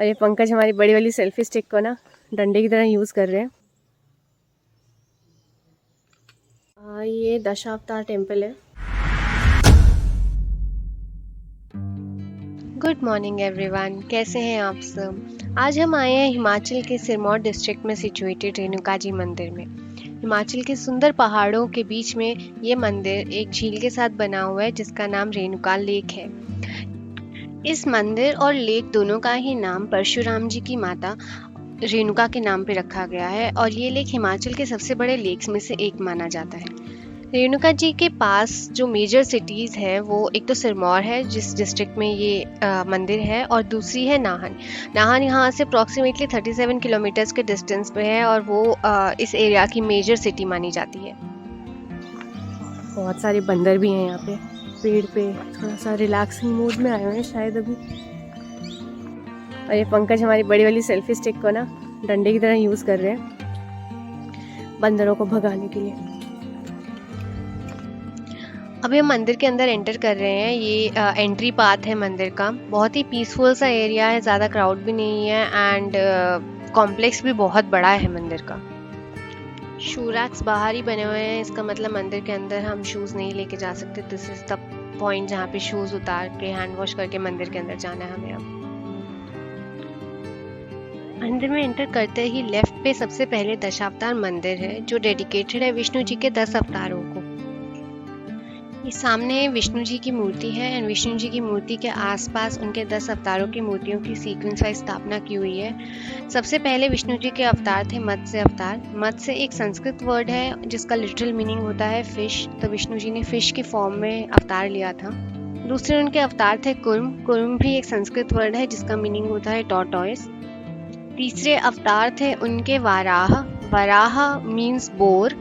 और ये पंकज हमारी बड़ी वाली सेल्फी स्टिक को ना डंडे की तरह यूज़ कर रहे हैं। ये दशावतार टेम्पल है। गुड मॉर्निंग एवरीवन, कैसे हैं आप सब। आज हम आए हैं हिमाचल के सिरमौर डिस्ट्रिक्ट में सिचुएटेड रेणुका जी मंदिर में। हिमाचल के सुंदर पहाड़ों के बीच में ये मंदिर एक झील के साथ बना हुआ है जिसका नाम रेणुका लेक है। इस मंदिर और लेक दोनों का ही नाम परशुराम जी की माता रेणुका के नाम पे रखा गया है और ये लेक हिमाचल के सबसे बड़े लेक्स में से एक माना जाता है। रेणुका जी के पास जो मेजर सिटीज़ है वो एक तो सिरमौर है जिस डिस्ट्रिक्ट में ये मंदिर है, और दूसरी है नाहन। नाहन यहाँ से अप्रॉक्सीमेटली 37 किलोमीटर्स के डिस्टेंस पे है और वो इस एरिया की मेजर सिटी मानी जाती है। बहुत सारे बंदर भी हैं यहाँ पे पेड़ पे, थोड़ा सा रिलैक्सिंग मूड में आए हुए हैं शायद अभी। और ये पंकज हमारी बड़ी वाली सेल्फी स्टिक को ना डंडे की तरह यूज़ कर रहे हैं बंदरों को भगाने के लिए। अभी हम मंदिर के अंदर एंटर कर रहे हैं। ये एंट्री पाथ है मंदिर का। बहुत ही पीसफुल सा एरिया है, ज़्यादा क्राउड भी नहीं है एंड कॉम्प्लेक्स भी बहुत बड़ा है मंदिर का। शू रैक्स बाहर ही बने हुए हैं, इसका मतलब मंदिर के अंदर हम शूज़ नहीं लेके जा सकते। दिस इज़ द पॉइंट जहाँ पे शूज़ उतार के हैंड वॉश करके मंदिर के अंदर जाना है हमें। अब मंदिर में एंटर करते ही लेफ्ट पे सबसे पहले दशावतार मंदिर है जो डेडिकेटेड है विष्णु जी के 10 अवतारों को। ये सामने विष्णु जी की मूर्ति है एंड विष्णु जी की मूर्ति के आसपास उनके 10 अवतारों की मूर्तियों की सीक्वेंस वाइज स्थापना की हुई है। सबसे पहले विष्णु जी के अवतार थे मत्स्य अवतार। मत्स्य एक संस्कृत वर्ड है जिसका लिटरल मीनिंग होता है फिश, तो विष्णु जी ने फिश की फॉर्म में अवतार लिया था। दूसरे उनके अवतार थे कुर्म। कुर्म भी एक संस्कृत वर्ड है जिसका मीनिंग होता है टॉर्टॉइस। तीसरे अवतार थे उनके वाराह। Varaha means bore.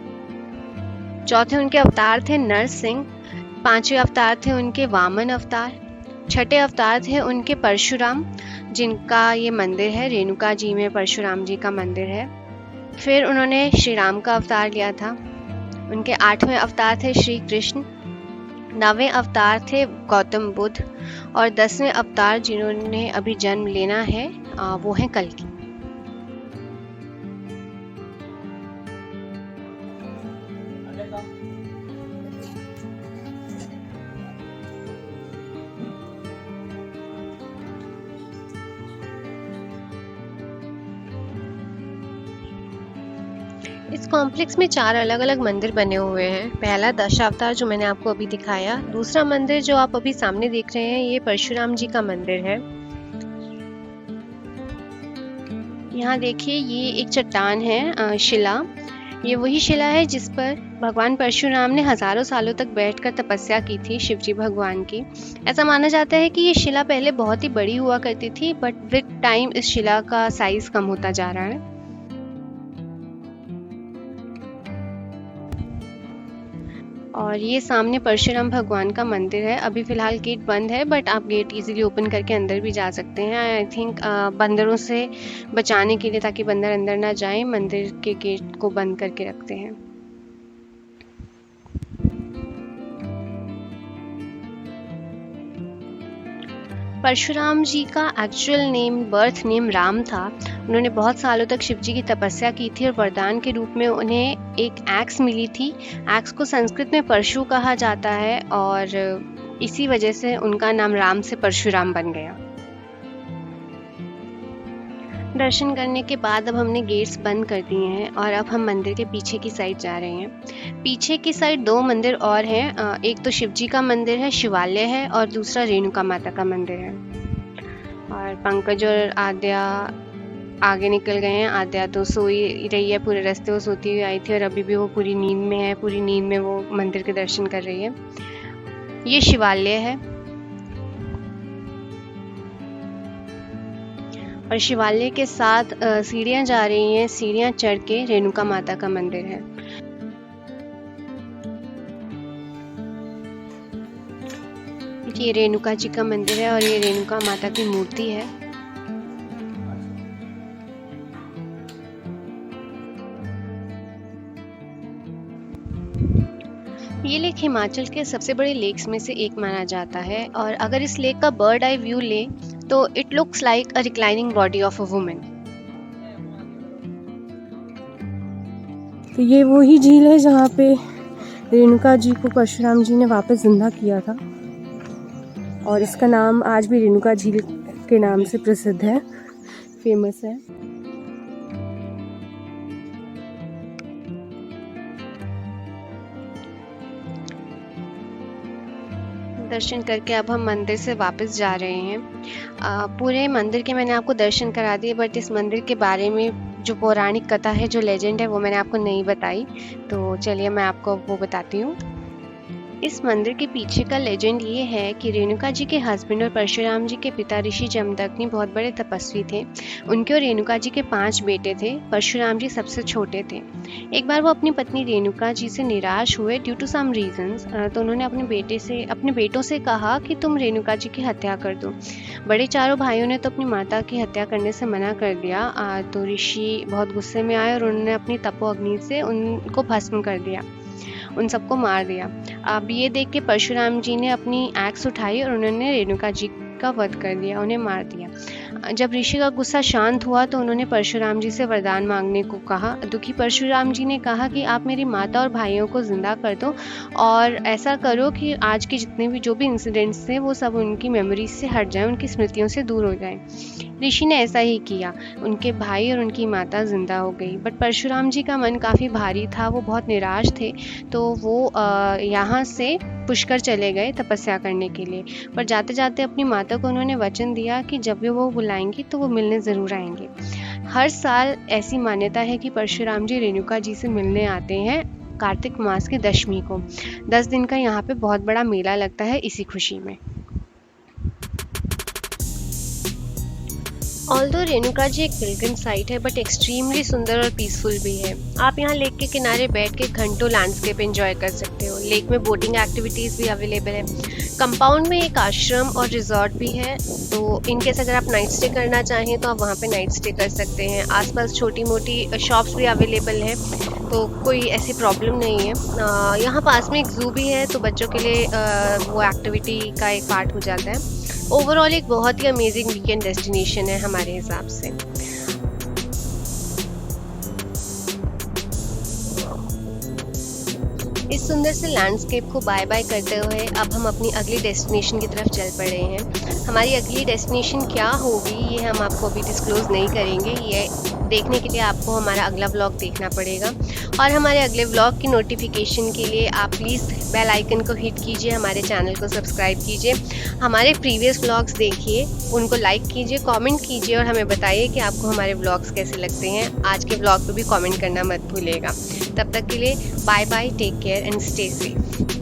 चौथे उनके अवतार थे नरसिंह। पांचवें अवतार थे उनके वामन अवतार। छठे अवतार थे उनके परशुराम, जिनका ये मंदिर है रेणुका जी में परशुराम जी का मंदिर है। फिर उन्होंने श्री राम का अवतार लिया था। उनके 8वें अवतार थे श्री कृष्ण। 9वें अवतार थे गौतम बुद्ध और 10वें अवतार जिन्होंने अभी जन्म लेना है वो है कल्कि। इस कॉम्प्लेक्स में 4 अलग अलग मंदिर बने हुए हैं। पहला दशावतार जो मैंने आपको अभी दिखाया। दूसरा मंदिर जो आप अभी सामने देख रहे हैं ये परशुराम जी का मंदिर है। यहाँ देखिए ये एक चट्टान है, शिला। ये वही शिला है जिस पर भगवान परशुराम ने हजारों सालों तक बैठकर तपस्या की थी शिवजी भगवान की। ऐसा माना जाता है कि ये शिला पहले बहुत ही बड़ी हुआ करती थी, बट विद टाइम इस शिला का साइज कम होता जा रहा है। और ये सामने परशुराम भगवान का मंदिर है। अभी फ़िलहाल गेट बंद है, बट आप गेट इजीली ओपन करके अंदर भी जा सकते हैं। आई थिंक बंदरों से बचाने के लिए, ताकि बंदर अंदर ना जाएं, मंदिर के गेट को बंद करके रखते हैं। परशुराम जी का actual name, birth name Ram था। उन्होंने बहुत सालों तक शिव जी की तपस्या की थी और वरदान के रूप में उन्हें एक एक्स मिली थी। एक्स को संस्कृत में परशु कहा जाता है और इसी वजह से उनका नाम राम से परशुराम बन गया। दर्शन करने के बाद अब हमने गेट्स बंद कर दिए हैं और अब हम मंदिर के पीछे की साइड जा रहे हैं। पीछे की साइड 2 मंदिर और हैं। एक तो शिव जी का मंदिर है, शिवालय है, और दूसरा रेणुका माता का मंदिर है। और पंकज और आद्या आगे निकल गए हैं। आद्या तो सोई रही है, पूरे रास्ते वो सोती हुई आई थी और अभी भी वो पूरी नींद में है। पूरी नींद में वो मंदिर के दर्शन कर रही है। ये शिवालय है और शिवालय के साथ सीढ़ियाँ जा रही हैं। सीढ़ियाँ चढ़ के रेणुका माता का मंदिर है। ये रेणुका जी का मंदिर है और ये रेणुका माता की मूर्ति है। ये लेक हिमाचल के सबसे बड़े लेक्स में से एक माना जाता है और अगर इस लेक का बर्ड आई व्यू लें तो it looks like a reclining body of a woman. तो ये वही झील है जहाँ पे रेणुका जी को परशुराम जी ने वापस जिंदा किया था, और इसका नाम आज भी रेणुका झील के नाम से प्रसिद्ध है, फेमस है। दर्शन करके अब हम मंदिर से वापस जा रहे हैं। पूरे मंदिर के मैंने आपको दर्शन करा दिए, बट इस मंदिर के बारे में जो पौराणिक कथा है, जो लेजेंड है, वो मैंने आपको नहीं बताई। तो चलिए मैं आपको वो बताती हूँ। इस मंदिर के पीछे का लेजेंड ये है कि रेणुका जी के हस्बैंड और परशुराम जी के पिता ऋषि जमदग्नि बहुत बड़े तपस्वी थे। उनके और रेणुका जी के 5 बेटे थे। परशुराम जी सबसे छोटे थे। एक बार वो अपनी पत्नी रेणुका जी से निराश हुए ड्यू टू सम रीजंस, तो उन्होंने अपने बेटों से कहा कि तुम रेणुका जी की हत्या कर दो। बड़े चारों भाइयों ने तो अपनी माता की हत्या करने से मना कर दिया। तो ऋषि बहुत गुस्से में आए और उन्होंने अपनी तपो अग्नि से उनको भस्म कर दिया, उन सबको मार दिया। अब ये देख के परशुराम जी ने अपनी एक्स उठाई और उन्होंने रेणुका जी का वध कर दिया, उन्हें मार दिया। जब ऋषि का गुस्सा शांत हुआ तो उन्होंने परशुराम जी से वरदान मांगने को कहा। दुखी परशुराम जी ने कहा कि आप मेरी माता और भाइयों को जिंदा कर दो और ऐसा करो कि आज के जितने भी जो भी इंसिडेंट्स थे वो सब उनकी मेमोरीज से हट जाएं, उनकी स्मृतियों से दूर हो जाएं। ऋषि ने ऐसा ही किया। उनके भाई और उनकी माता जिंदा हो गई। बट परशुराम जी का मन काफ़ी भारी था, वो बहुत निराश थे। तो वो यहाँ से पुष्कर चले गए तपस्या करने के लिए। पर जाते जाते अपनी माता को उन्होंने वचन दिया कि जब भी वो बुलाएंगी तो वो मिलने ज़रूर आएंगे। हर साल ऐसी मान्यता है कि परशुराम जी रेणुका जी से मिलने आते हैं कार्तिक मास की दशमी को। 10 दिन का यहाँ पे बहुत बड़ा मेला लगता है इसी खुशी में। ऑल्दो रेणुका जी एक पिलग्रिम साइट है, बट एक्सट्रीमली सुंदर और पीसफुल भी है। आप यहाँ लेक के किनारे बैठ के घंटों लैंडस्केप एंजॉय कर सकते हो। लेक में बोटिंग एक्टिविटीज़ भी अवेलेबल है। कंपाउंड में एक आश्रम और रिजॉर्ट भी है, तो इनकेस अगर आप नाइट स्टे करना चाहें तो आप वहाँ पे नाइट स्टे कर सकते हैं। आसपास छोटी मोटी शॉप्स भी अवेलेबल हैं, तो कोई ऐसी प्रॉब्लम नहीं है। यहाँ पास में एक ज़ू भी है, तो बच्चों के लिए वो एक्टिविटी का एक पार्ट हो जाता है। ओवरऑल एक बहुत ही अमेजिंग वीकेंड डेस्टिनेशन है हमारे हिसाब से। इस सुंदर से लैंडस्केप को बाय बाय करते हुए अब हम अपनी अगली डेस्टिनेशन की तरफ चल पड़े हैं। हमारी अगली डेस्टिनेशन क्या होगी ये हम आपको अभी डिस्क्लोज नहीं करेंगे। ये देखने के लिए आपको हमारा अगला व्लॉग देखना पड़ेगा, और हमारे अगले व्लॉग की नोटिफिकेशन के लिए आप प्लीज़ बेल आइकन को हिट कीजिए, हमारे चैनल को सब्सक्राइब कीजिए, हमारे प्रीवियस व्लॉग्स देखिए, उनको लाइक कीजिए, कमेंट कीजिए और हमें बताइए कि आपको हमारे व्लॉग्स कैसे लगते हैं। आज के व्लॉग पे भी कमेंट करना मत भूलिएगा। तब तक के लिए bye bye, take care and stay safe.